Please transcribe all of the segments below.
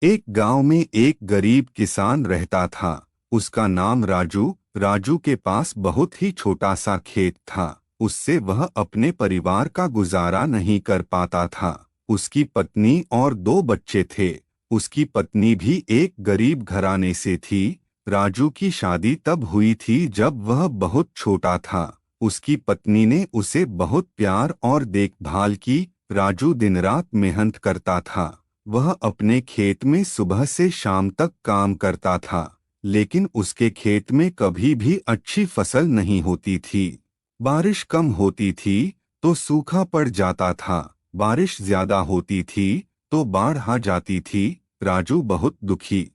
एक गांव में एक गरीब किसान रहता था। उसका नाम राजू। राजू के पास बहुत ही छोटा सा खेत था। उससे वह अपने परिवार का गुजारा नहीं कर पाता था। उसकी पत्नी और दो बच्चे थे। उसकी पत्नी भी एक गरीब घराने से थी। राजू की शादी तब हुई थी जब वह बहुत छोटा था। उसकी पत्नी ने उसे बहुत प्यार और देखभाल की। राजू दिन रात मेहनत करता था। वह अपने खेत में सुबह से शाम तक काम करता था, लेकिन उसके खेत में कभी भी अच्छी फसल नहीं होती थी। बारिश कम होती थी तो सूखा पड़ जाता था। बारिश ज्यादा होती थी तो बाढ़ आ जाती थी। राजू बहुत दुखी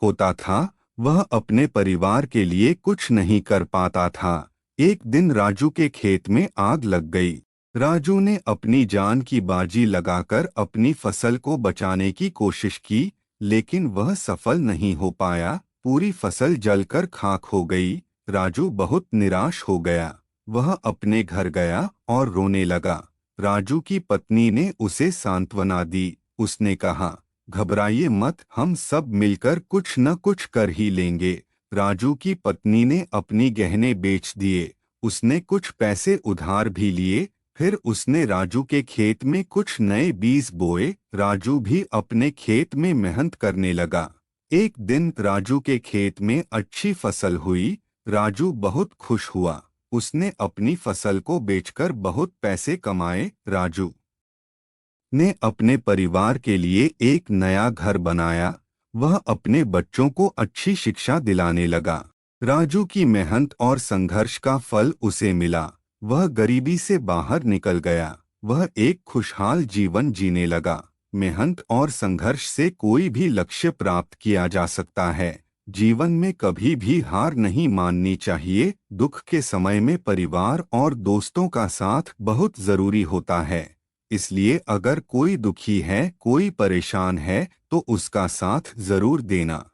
होता था। वह अपने परिवार के लिए कुछ नहीं कर पाता था। एक दिन राजू के खेत में आग लग गई। राजू ने अपनी जान की बाजी लगाकर अपनी फसल को बचाने की कोशिश की, लेकिन वह सफल नहीं हो पाया। पूरी फसल जलकर खाक हो गई। राजू बहुत निराश हो गया। वह अपने घर गया और रोने लगा। राजू की पत्नी ने उसे सांत्वना दी। उसने कहा, घबराइए मत, हम सब मिलकर कुछ न कुछ कर ही लेंगे। राजू की पत्नी ने अपनी गहने बेच दिए। उसने कुछ पैसे उधार भी लिए। फिर उसने राजू के खेत में कुछ नए बीज बोए। राजू भी अपने खेत में मेहनत करने लगा। एक दिन राजू के खेत में अच्छी फसल हुई। राजू बहुत खुश हुआ। उसने अपनी फसल को बेचकर बहुत पैसे कमाए। राजू ने अपने परिवार के लिए एक नया घर बनाया। वह अपने बच्चों को अच्छी शिक्षा दिलाने लगा। राजू की मेहनत और संघर्ष का फल उसे मिला। वह गरीबी से बाहर निकल गया। वह एक खुशहाल जीवन जीने लगा। मेहनत और संघर्ष से कोई भी लक्ष्य प्राप्त किया जा सकता है। जीवन में कभी भी हार नहीं माननी चाहिए। दुख के समय में परिवार और दोस्तों का साथ बहुत जरूरी होता है। इसलिए अगर कोई दुखी है, कोई परेशान है, तो उसका साथ जरूर देना।